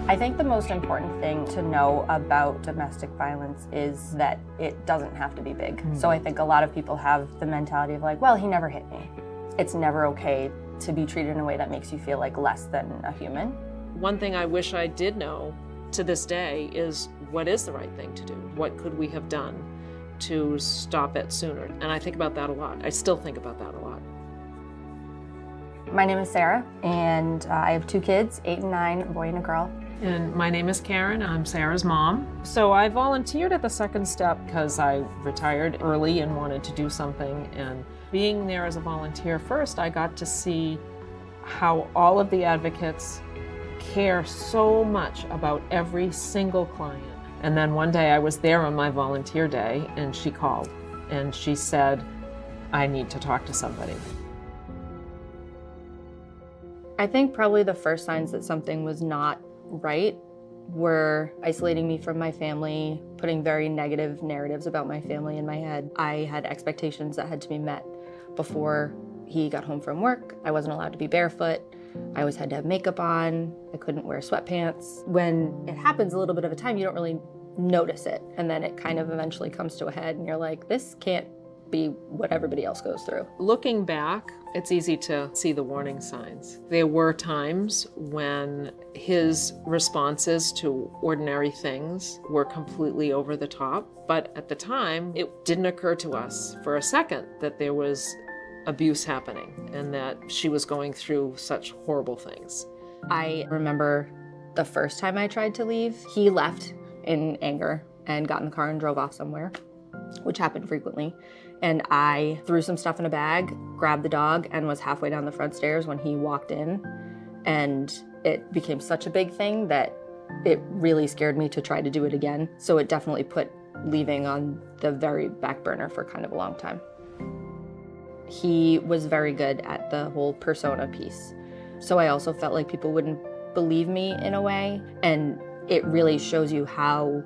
I think the most important thing to know about domestic violence is that it doesn't have to be big. So I think a lot of people have the mentality of like, well, he never hit me. It's never okay to be treated in a way that makes you feel like less than a human. One thing I wish I did know to this day is what is the right thing to do? What could we have done to stop it sooner? And I think about that a lot. I still think about that a lot. My name is Sarah, and I have 2 kids, 8 and 9, a boy and a girl. And my name is Karen. I'm Sarah's mom. So I volunteered at the Second Step because I retired early and wanted to do something. And being there as a volunteer first, I got to see how all of the advocates care so much about every single client. And then one day I was there on my volunteer day, and she called and she said, I need to talk to somebody. I think probably the first signs that something was not right were isolating me from my family, putting very negative narratives about my family in my head. I had expectations that had to be met before he got home from work. I wasn't allowed to be barefoot. I always had to have makeup on. I couldn't wear sweatpants. When it happens a little bit of a time, you don't really notice it. And then it kind of eventually comes to a head and you're like, this can't be what everybody else goes through. Looking back, it's easy to see the warning signs. There were times when his responses to ordinary things were completely over the top, but at the time, it didn't occur to us for a second that there was abuse happening and that she was going through such horrible things. I remember the first time I tried to leave, he left in anger and got in the car and drove off somewhere, which happened frequently. And I threw some stuff in a bag, grabbed the dog, and was halfway down the front stairs when he walked in. And it became such a big thing that it really scared me to try to do it again. So it definitely put leaving on the very back burner for kind of a long time. He was very good at the whole persona piece. So I also felt like people wouldn't believe me in a way. And it really shows you how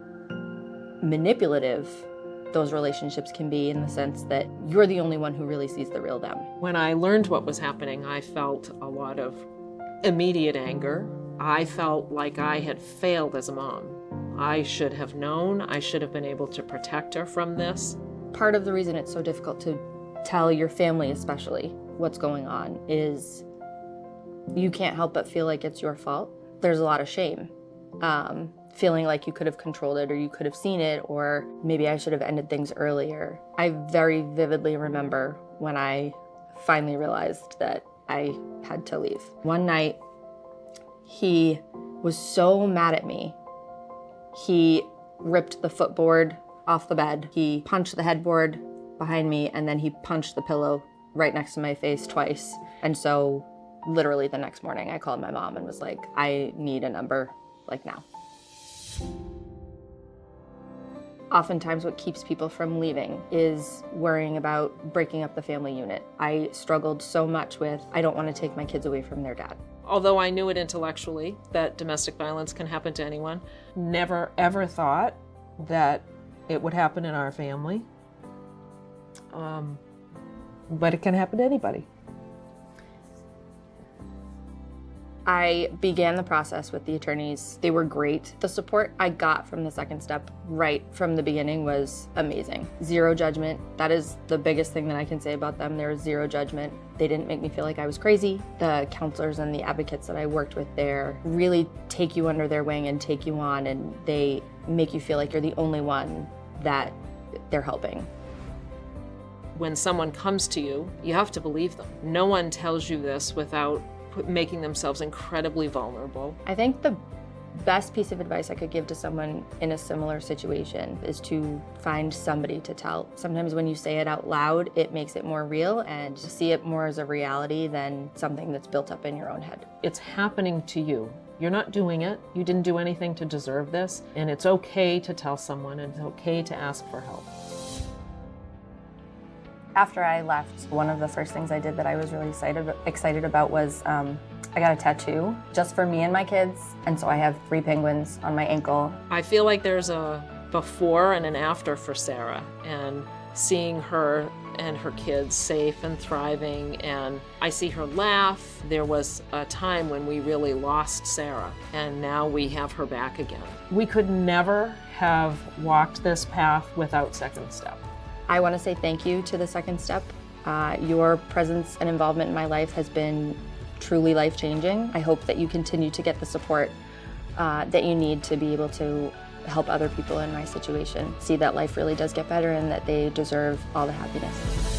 manipulative those relationships can be, in the sense that you're the only one who really sees the real them. When I learned what was happening, I felt a lot of immediate anger. I felt like I had failed as a mom. I should have known. I should have been able to protect her from this. Part of the reason it's so difficult to tell your family, especially, what's going on is you can't help but feel like it's your fault. There's a lot of shame. Feeling like you could have controlled it, or you could have seen it, or maybe I should have ended things earlier. I very vividly remember when I finally realized that I had to leave. One night, he was so mad at me. He ripped the footboard off the bed. He punched the headboard behind me, and then he punched the pillow right next to my face twice. And so literally the next morning, I called my mom and was like, I need a number, like now. Oftentimes what keeps people from leaving is worrying about breaking up the family unit. I struggled so much with, I don't want to take my kids away from their dad. Although I knew it intellectually that domestic violence can happen to anyone, never ever thought that it would happen in our family. But it can happen to anybody. I began the process with the attorneys. They were great. The support I got from the Second Step right from the beginning was amazing. Zero judgment. That is the biggest thing that I can say about them. There was zero judgment. They didn't make me feel like I was crazy. The counselors and the advocates that I worked with there really take you under their wing and take you on, and they make you feel like you're the only one that they're helping. When someone comes to you, you have to believe them. No one tells you this without making themselves incredibly vulnerable. I think the best piece of advice I could give to someone in a similar situation is to find somebody to tell. Sometimes when you say it out loud, it makes it more real, and see it more as a reality than something that's built up in your own head. It's happening to you. You're not doing it. You didn't do anything to deserve this, and it's okay to tell someone, and it's okay to ask for help. After I left, one of the first things I did that I was really excited about was I got a tattoo just for me and my kids. And so I have 3 penguins on my ankle. I feel like there's a before and an after for Sarah, and seeing her and her kids safe and thriving, and I see her laugh. There was a time when we really lost Sarah, and now we have her back again. We could never have walked this path without Second Step. I want to say thank you to the Second Step. Your presence and involvement in my life has been truly life-changing. I hope that you continue to get the support that you need to be able to help other people in my situation see that life really does get better and that they deserve all the happiness.